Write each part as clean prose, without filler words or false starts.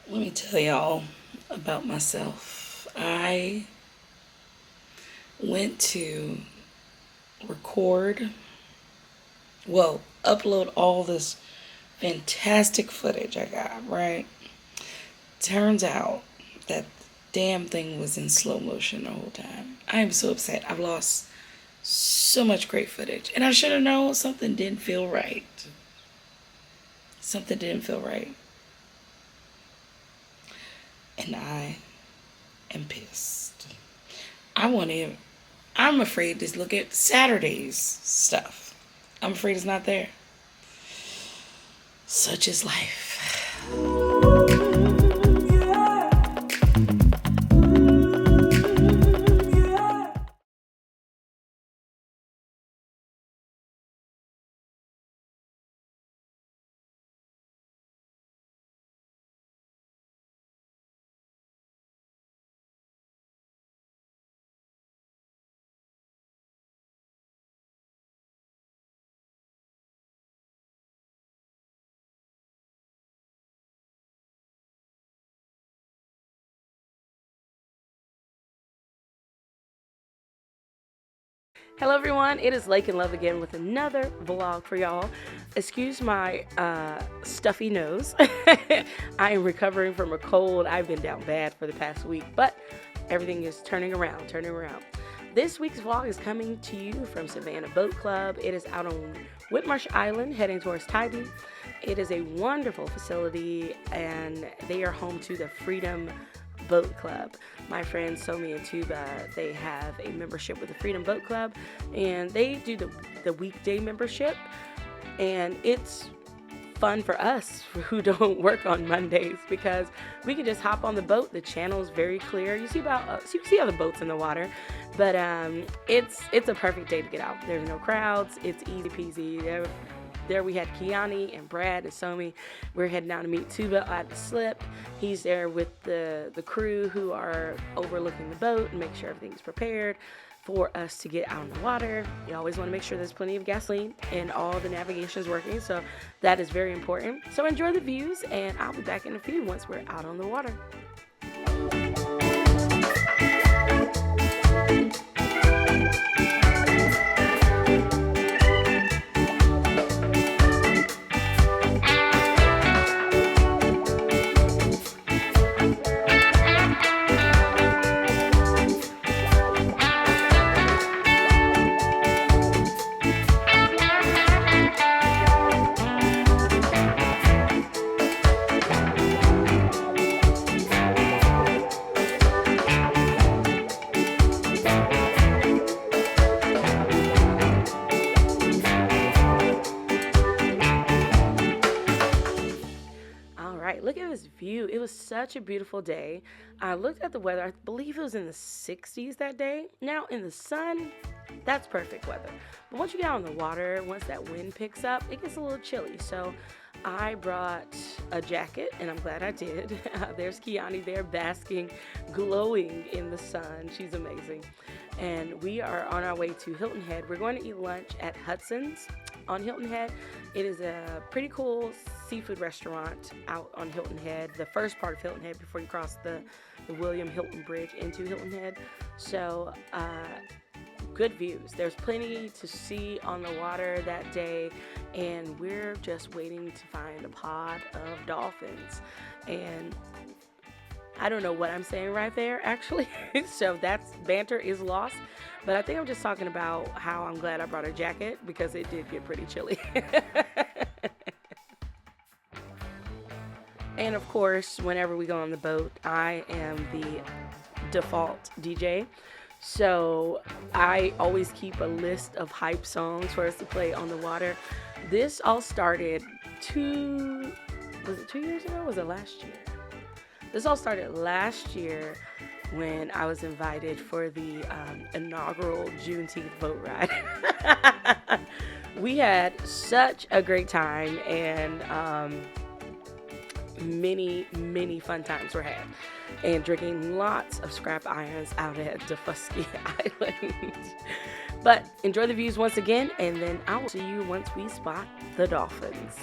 Let me tell y'all about myself. I went to record, upload all this fantastic footage I got, right? Turns out that damn thing was in slow motion the whole time. I am so upset. I've lost so much great footage. And I should have known something didn't feel right. Something didn't feel right. And I am pissed. I want to I'm afraid to look at Saturday's stuff. I'm afraid it's not there. Such is life. Hello everyone, it is Lake and Love again with another vlog for y'all. Excuse my stuffy nose. I am recovering from a cold. I've been down bad for the past week, but everything is turning around. This week's vlog is coming to you from Savannah Boat Club. It is out on Whitmarsh Island heading towards Tybee. It is a wonderful facility and they are home to the Freedom Boat Club. My friends Somi and Tuba, they have a membership with the Freedom Boat Club, and they do the weekday membership, and it's fun for us who don't work on Mondays because we can just hop on the boat. The channel is very clear. You see other boats in the water, but it's a perfect day to get out. There's no crowds. It's easy peasy. There we had Kiani and Brad and Somi. We're heading down to meet Tuba at the slip. He's there with the crew who are overlooking the boat and make sure everything's prepared for us to get out on the water. You always want to make sure there's plenty of gasoline and all the navigation is working, so that is very important. So enjoy the views, and I'll be back in a few once we're out on the water. Look at this view. It was such a beautiful day. I looked at the weather. I believe it was in the 60s that day. Now in the sun, that's perfect weather. But once you get out on the water, once that wind picks up, it gets a little chilly. So I brought a jacket, and I'm glad I did. There's Kiani there basking, glowing in the sun. She's amazing. And we are on our way to Hilton Head. We're going to eat lunch at Hudson's on Hilton Head. It is a pretty cool seafood restaurant out on Hilton Head, the first part of Hilton Head before you cross the William Hilton Bridge into Hilton Head. So good views. There's plenty to see on the water that day, and we're just waiting to find a pod of dolphins. And I don't know what I'm saying right there, actually. So that's banter is lost. But I think I'm just talking about how I'm glad I brought a jacket because it did get pretty chilly. And of course, whenever we go on the boat, I am the default DJ. So I always keep a list of hype songs for us to play on the water. This all started 2 years ago? Was it last year? This all started last year when I was invited for the inaugural Juneteenth boat ride. We had such a great time, and many fun times were had, and drinking lots of scrap irons out at Defusky Island. But enjoy the views once again, and then I will see you once we spot the dolphins.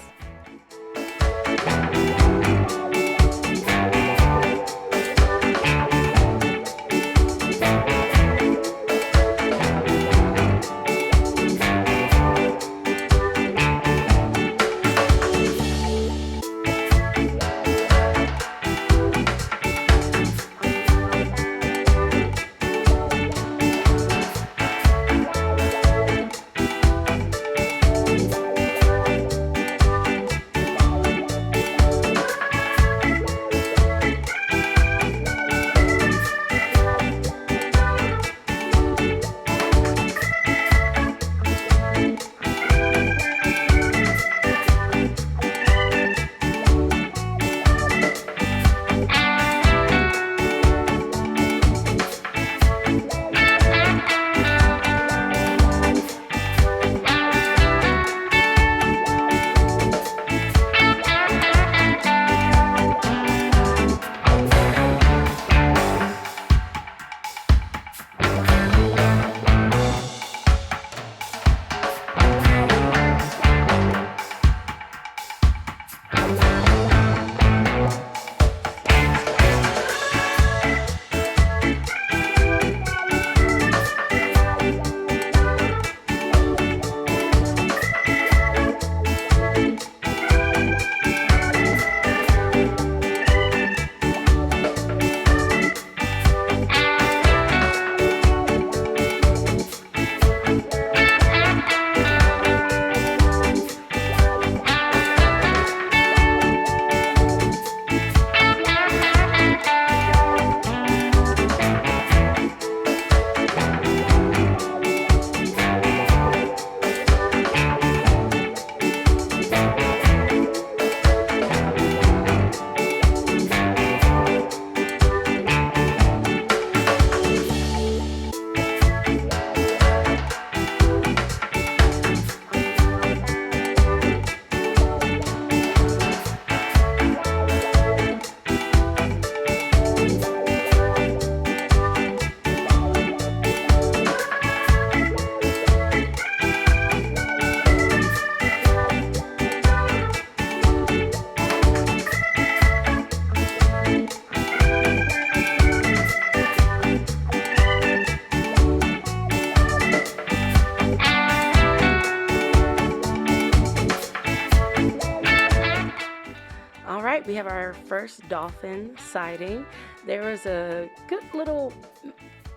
first dolphin sighting. There was a good little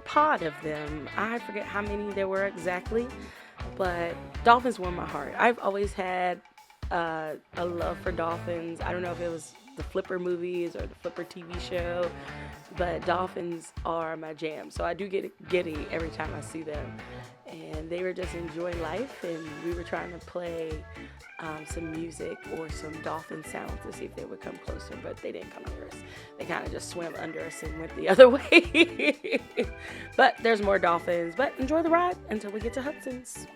pod of them. I forget how many there were exactly, but dolphins warm my heart. I've always had a love for dolphins. I don't know if it was the Flipper movies or the Flipper TV show, but dolphins are my jam. So I do get giddy every time I see them. And they were just enjoying life, and we were trying to play some music or some dolphin sounds to see if they would come closer, but they didn't come near us. They kind of just swam under us and went the other way. But there's more dolphins. But enjoy the ride until we get to Hudson's.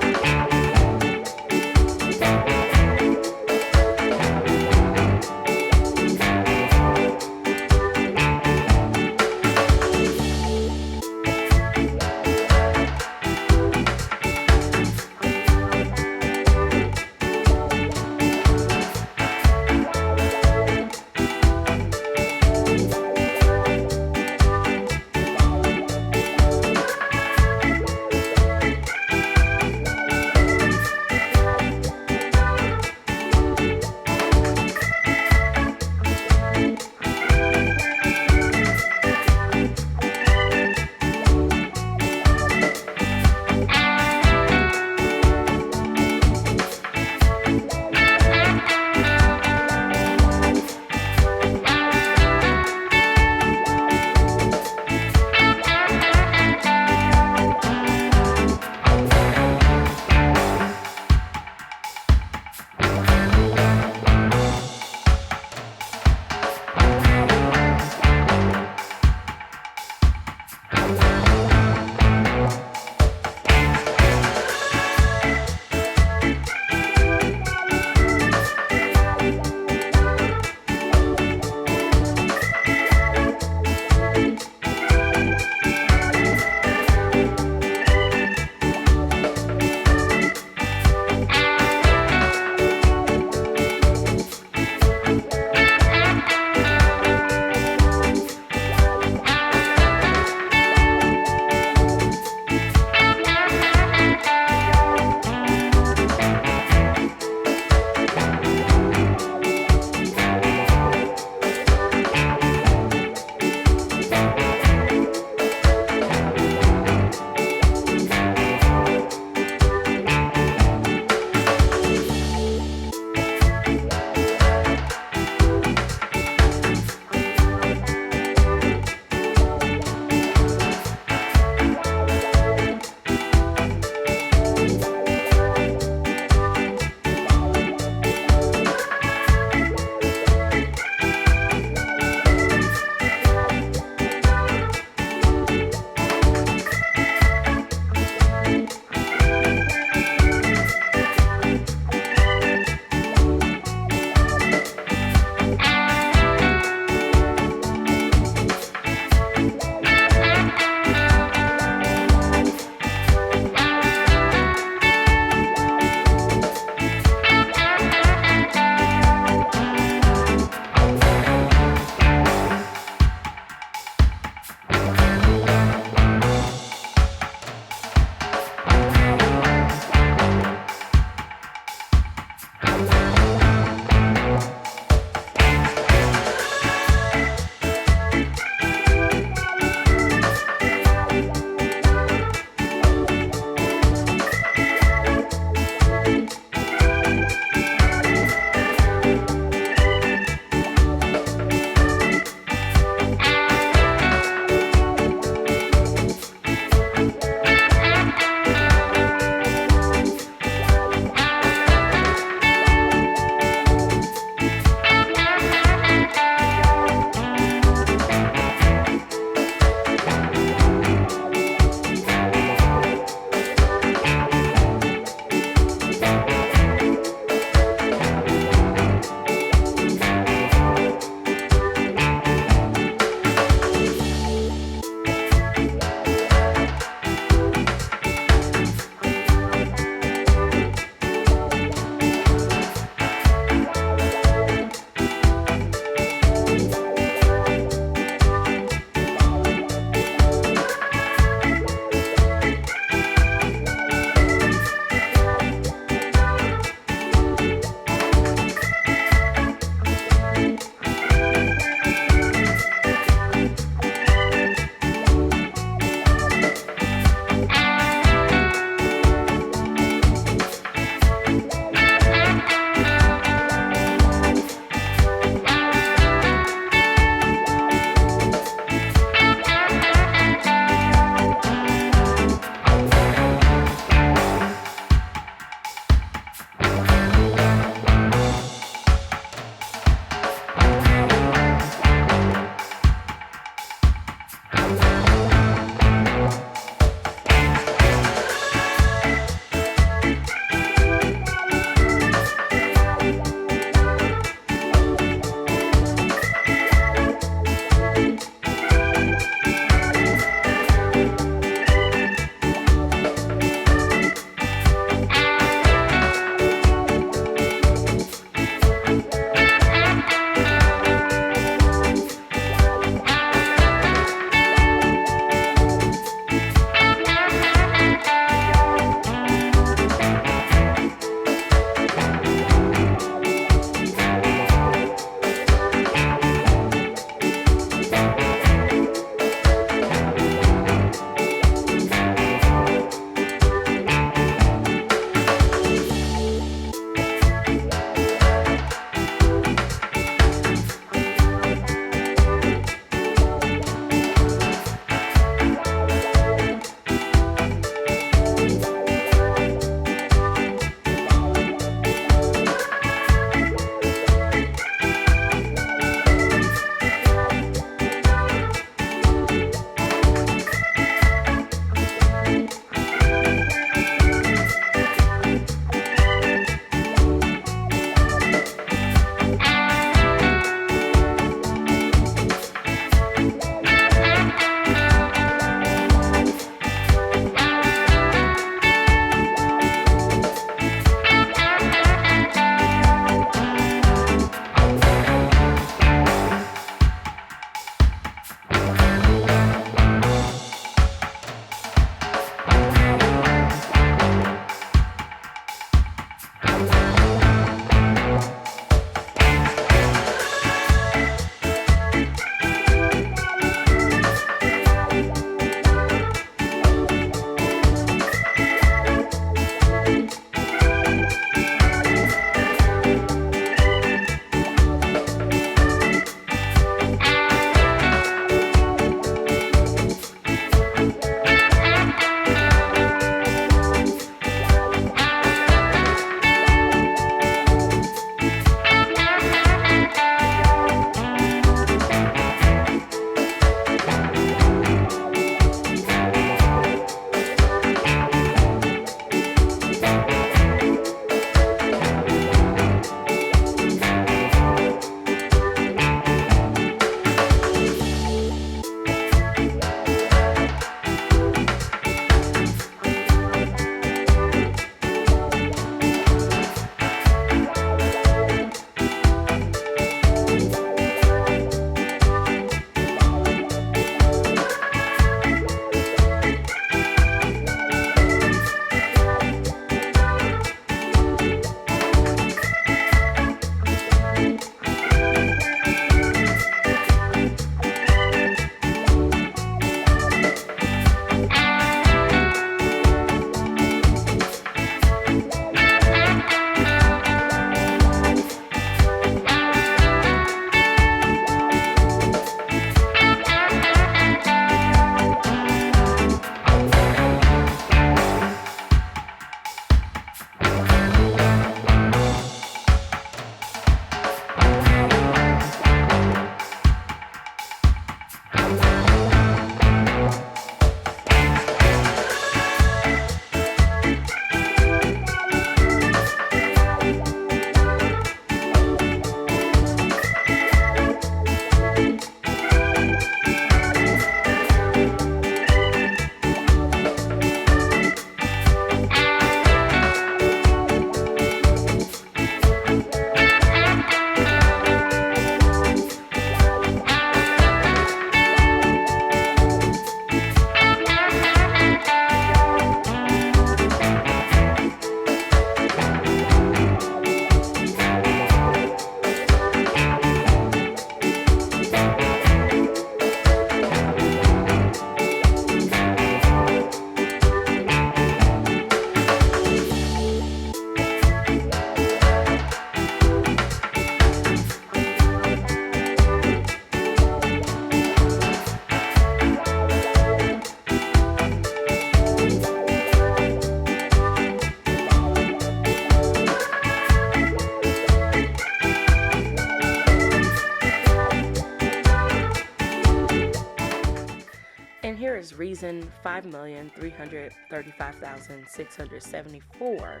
reason 5,335,674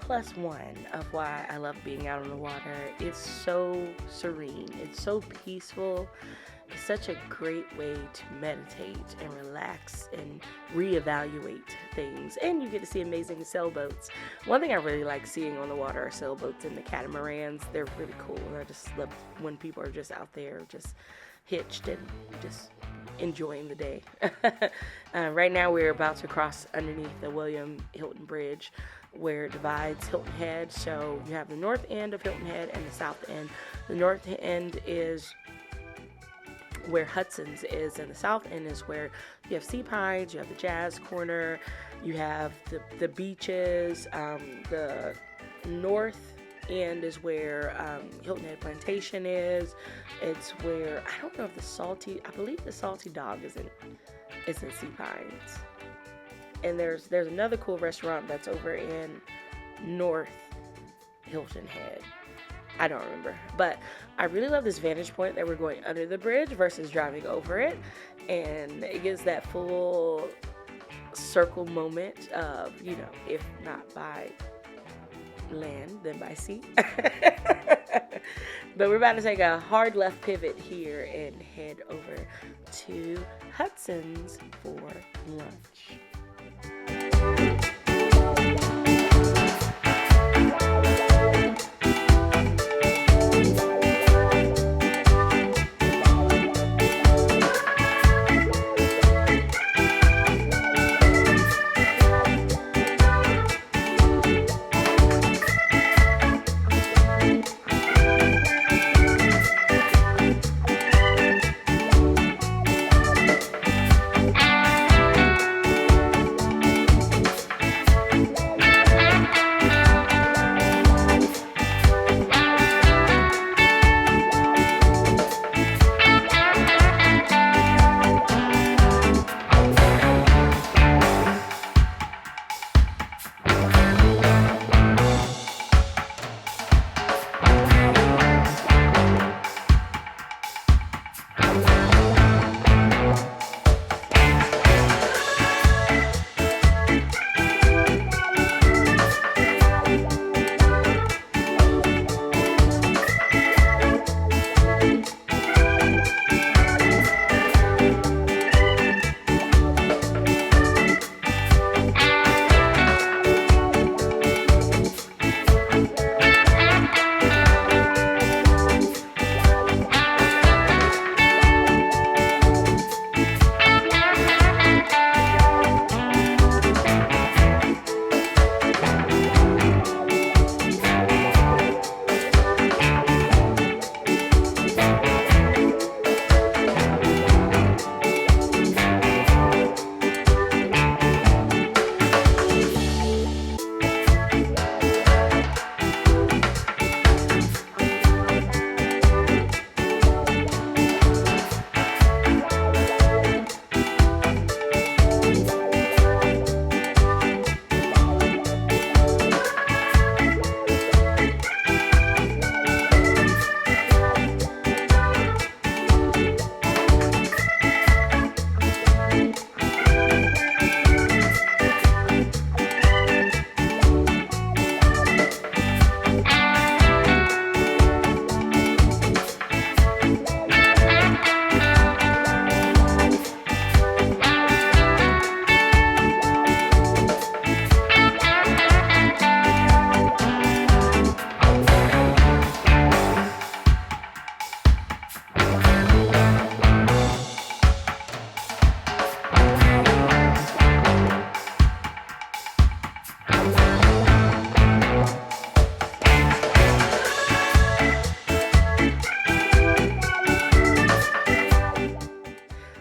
plus one of why I love being out on the water. It's so serene, it's so peaceful. It's such a great way to meditate and relax and reevaluate things. And you get to see amazing sailboats. One thing I really like seeing on the water are sailboats and the catamarans. They're really cool. I just love when people are just out there just hitched and just enjoying the day. Right now we're about to cross underneath the William Hilton Bridge where it divides Hilton Head. So you have the north end of Hilton Head and the south end. The north end is where Hudson's is, and the south end is where you have Sea Pines, you have the Jazz Corner, you have the beaches. The north end is where Hilton Head Plantation is. It's where, I don't know if I believe the Salty Dog is in Sea Pines. And there's another cool restaurant that's over in North Hilton Head. I don't remember, but I really love this vantage point that we're going under the bridge versus driving over it, and it gives that full circle moment of, if not by land, then by sea. But we're about to take a hard left pivot here and head over to Hudson's for lunch.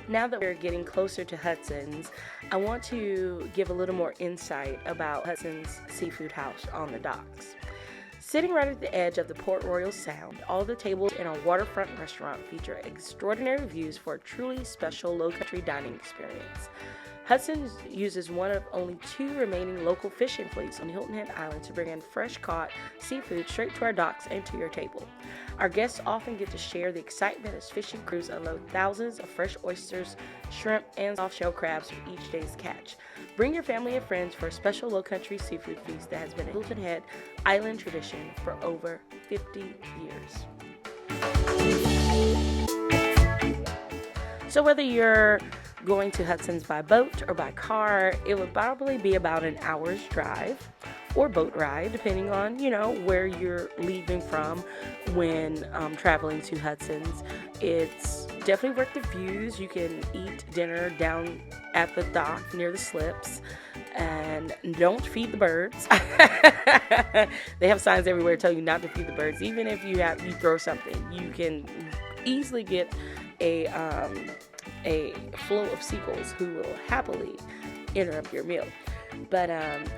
Now that we're getting closer to Hudson's, I want to give a little more insight about Hudson's Seafood House on the docks. Sitting right at the edge of the Port Royal Sound, all the tables in our waterfront restaurant feature extraordinary views for a truly special low country dining experience. Hudson uses one of only 2 remaining local fishing fleets on Hilton Head Island to bring in fresh caught seafood straight to our docks and to your table. Our guests often get to share the excitement as fishing crews unload thousands of fresh oysters, shrimp, and soft-shell crabs from each day's catch. Bring your family and friends for a special low-country seafood feast that has been a Hilton Head Island tradition for over 50 years. So whether you're going to Hudson's by boat or by car, it would probably be about an hour's drive or boat ride, depending on, where you're leaving from when traveling to Hudson's. It's definitely worth the views. You can eat dinner down at the dock near the slips, and don't feed the birds. They have signs everywhere telling you not to feed the birds. Even if you throw something, you can easily get a flow of seagulls who will happily interrupt your meal. But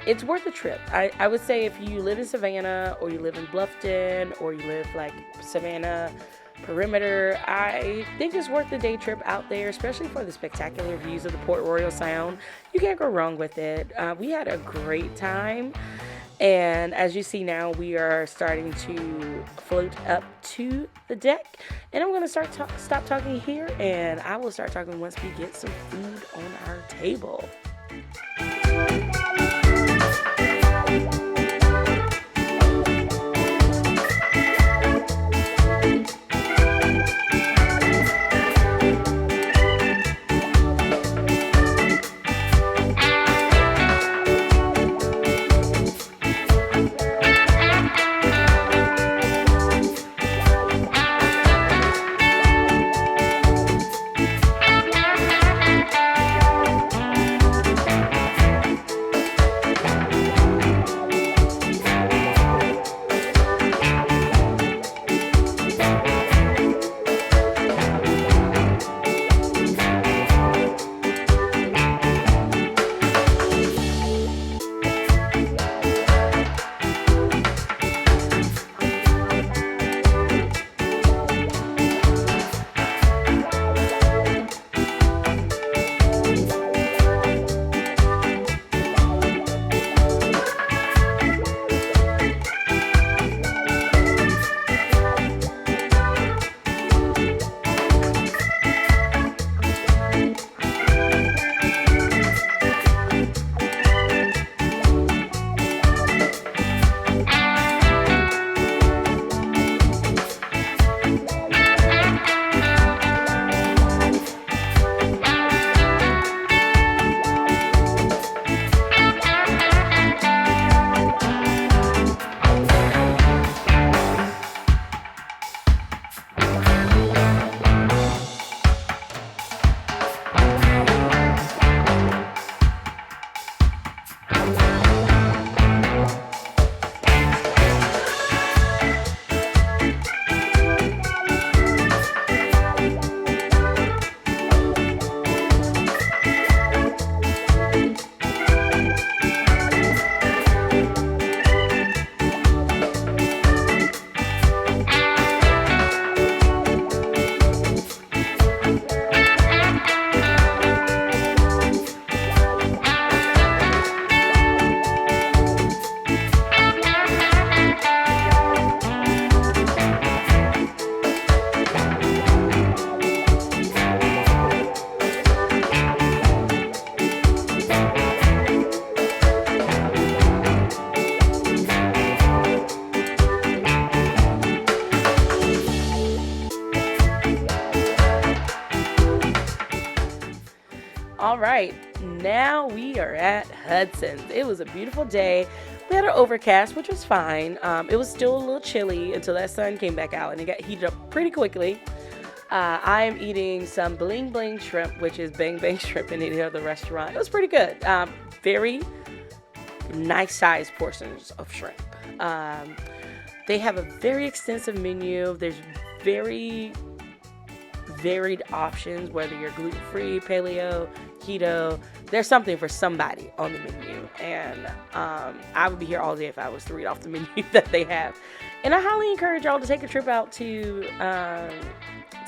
it's worth the trip. I would say if you live in Savannah, or you live in Bluffton, or you live like Savannah perimeter, I think it's worth the day trip out there, especially for the spectacular views of the Port Royal Sound. You can't go wrong with it. We had a great time. And as you see now, we are starting to float up to the deck. And I'm going to stop talking here, and I will start talking once we get some food on our table. All right, now we are at Hudson's. It was a beautiful day. We had an overcast, which was fine. It was still a little chilly until that sun came back out, and it got heated up pretty quickly. I am eating some bling bling shrimp, which is bang bang shrimp in any other restaurant. It was pretty good. Very nice sized portions of shrimp. They have a very extensive menu. There's very varied options, whether you're gluten-free, paleo, keto, there's something for somebody on the menu, and I would be here all day if I was to read off the menu that they have. And I highly encourage y'all to take a trip out to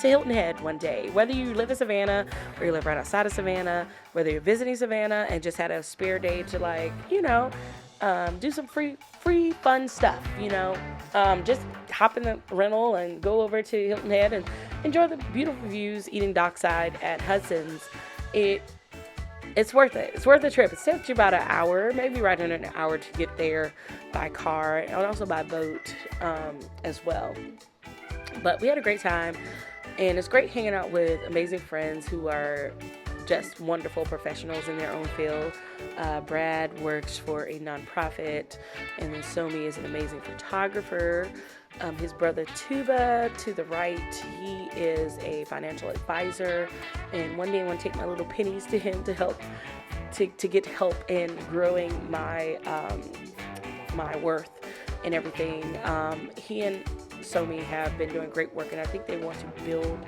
Hilton Head one day. Whether you live in Savannah or you live right outside of Savannah, whether you're visiting Savannah and just had a spare day to, like, do some free fun stuff, just hop in the rental and go over to Hilton Head and enjoy the beautiful views, eating dockside at Hudson's. It's worth it. It's worth the trip. It takes you about an hour, maybe right under an hour to get there by car and also by boat as well. But we had a great time, and it's great hanging out with amazing friends who are just wonderful professionals in their own field. Brad works for a nonprofit, and then Somi is an amazing photographer. His brother Tuba, to the right, he is a financial advisor, and one day I want to take my little pennies to him to help to get help in growing my my worth and everything. He and Somi have been doing great work, and I think they want to build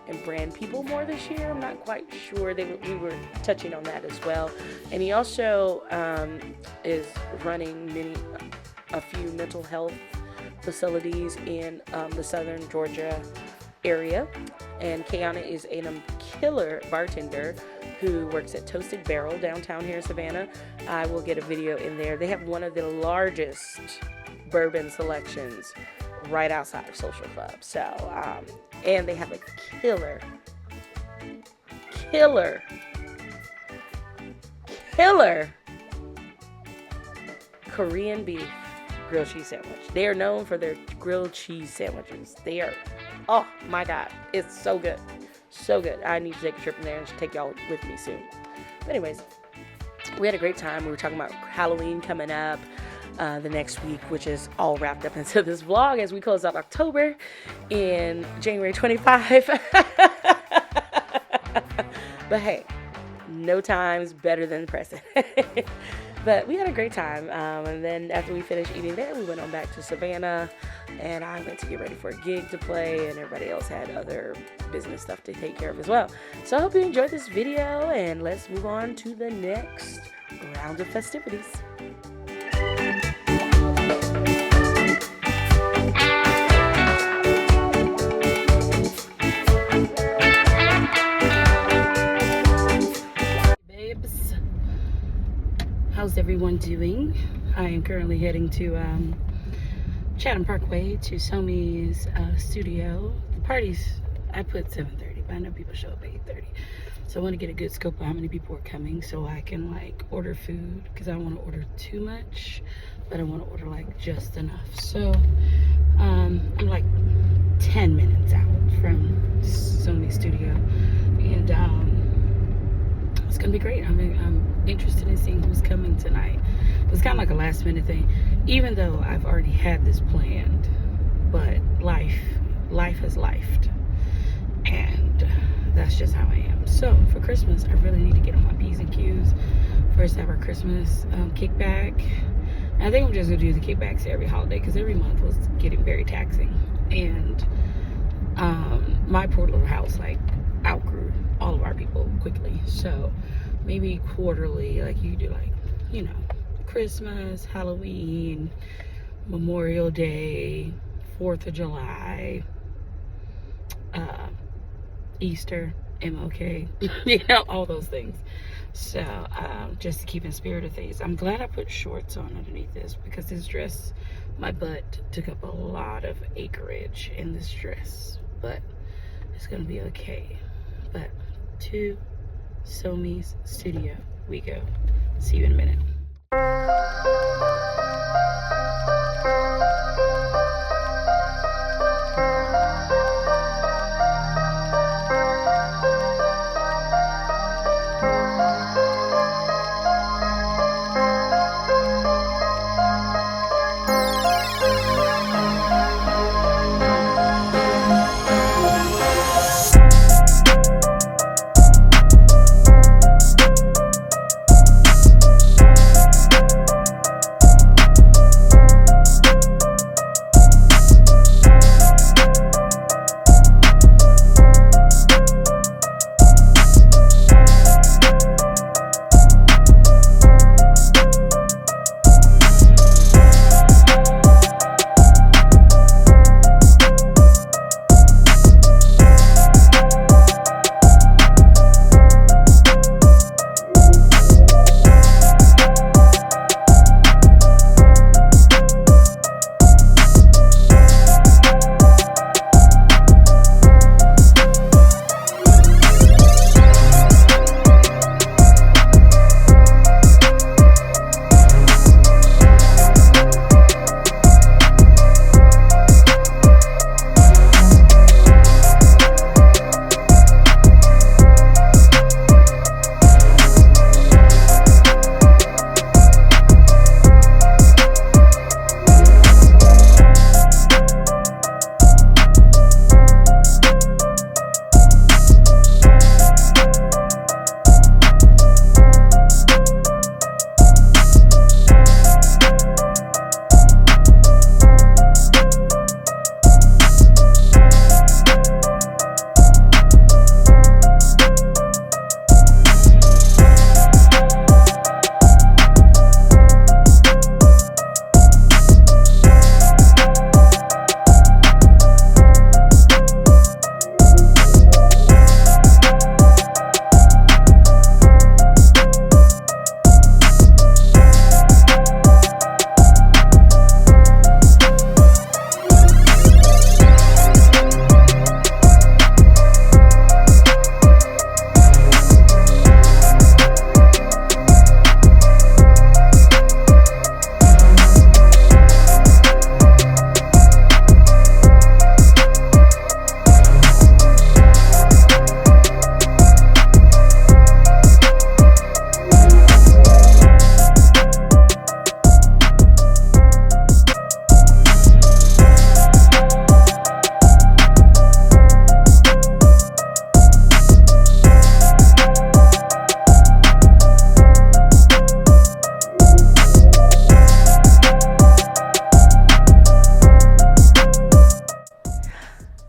and brand people more this year. I'm not quite sure. We were touching on that as well. And he also is running a few mental health facilities in the southern Georgia area. And Kiana is a killer bartender who works at Toasted Barrel downtown here in Savannah. I will get a video in there. They have one of the largest bourbon selections right outside of Social Club. So, and they have a killer Korean beef grilled cheese sandwich. They are known for their grilled cheese sandwiches. They are, oh my God, it's so good. So good. I need to take a trip in there and take y'all with me soon. But anyways, we had a great time. We were talking about Halloween coming up the next week, which is all wrapped up into this vlog as we close out October in January 25. But hey, no time's better than the present. But we had a great time. And then after we finished eating there, we went on back to Savannah, and I went to get ready for a gig to play, and everybody else had other business stuff to take care of as well. So I hope you enjoyed this video, and let's move on to the next round of festivities. How's everyone doing? I am currently heading to Chatham Parkway to Somi's studio. The party's, I put 7:30, but I know people show up at 8:30. So I want to get a good scope of how many people are coming so I can like order food, because I don't want to order too much, but I want to order like just enough. So I'm like 10 minutes out from Somi's studio, and it's gonna be great. I'm interested in seeing who's coming tonight. It's kind of like a last minute thing, even though I've already had this planned, but life has lifed, and that's just how I am. So for Christmas, I really need to get on my P's and Q's. First ever Christmas kickback. And I think I'm just gonna do the kickbacks every holiday, because every month was getting very taxing, and my poor little house like outgrew all of our people quickly. So maybe quarterly, like you do, like, Christmas, Halloween, Memorial Day, 4th of July, Easter, MLK, all those things. So just to keep in spirit of things, I'm glad I put shorts on underneath this, because this dress, my butt took up a lot of acreage in this dress, but it's gonna be okay. But to Somi's studio we go. See you in a minute.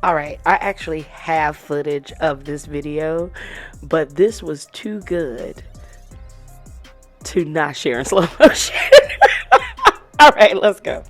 All right, I actually have footage of this video, but this was too good to not share in slow motion. All right, let's go.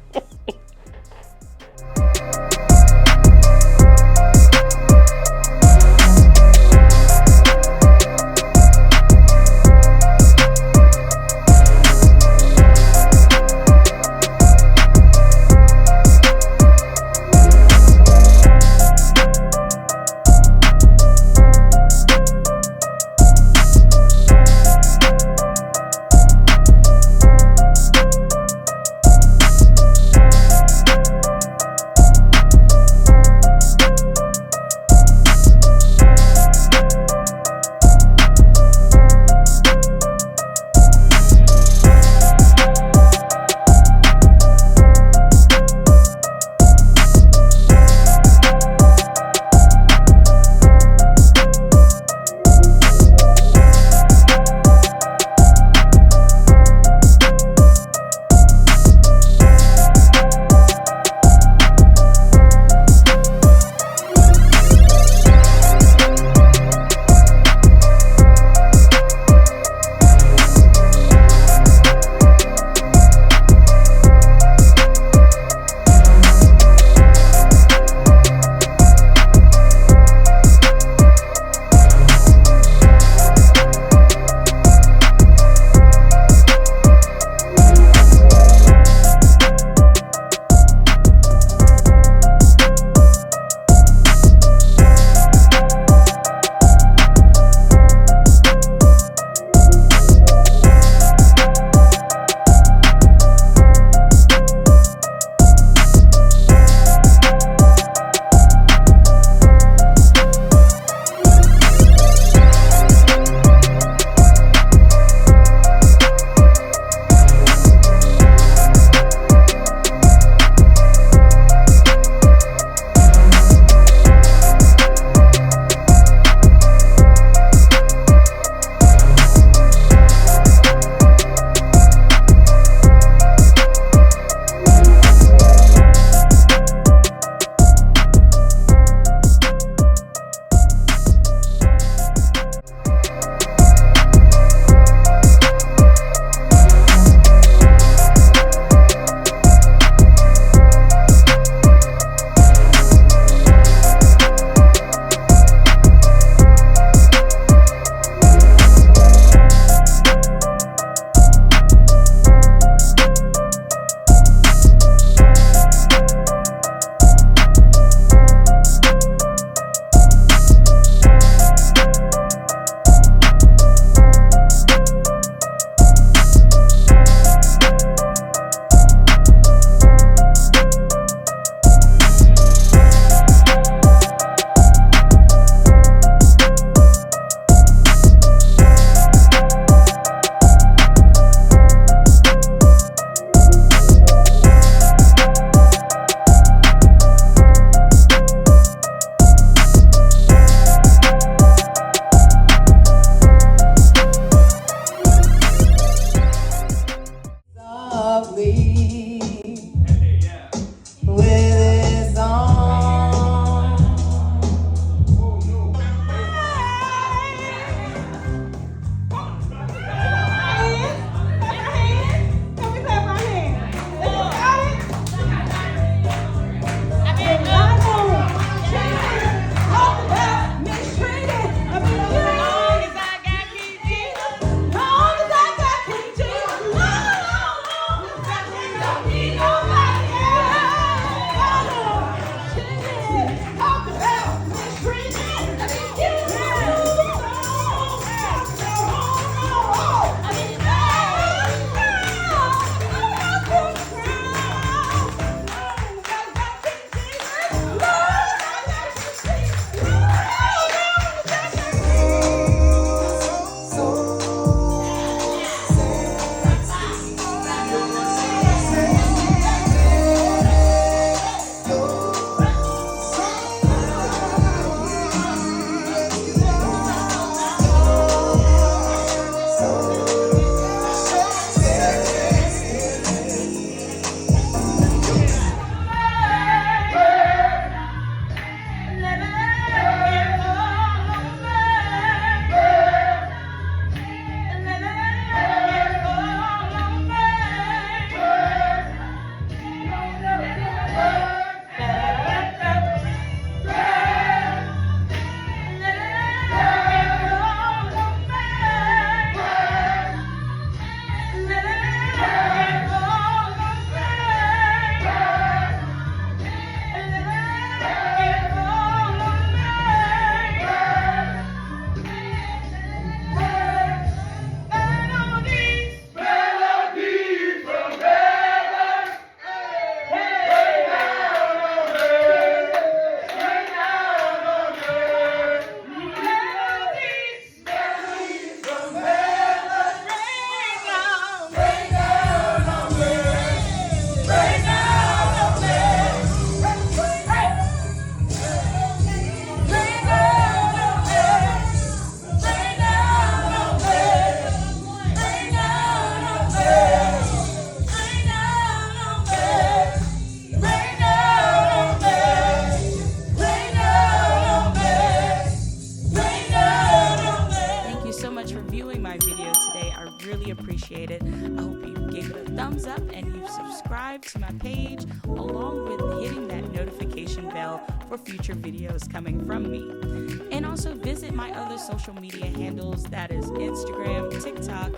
to my page, along with hitting that notification bell for future videos coming from me. And also visit my other social media handles, that is Instagram, TikTok,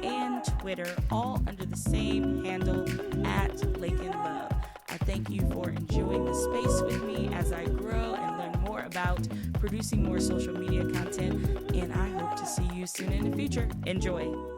and Twitter, all under the same handle at Lake and Love. I thank you for enjoying the space with me as I grow and learn more about producing more social media content, and I hope to see you soon in the future. Enjoy.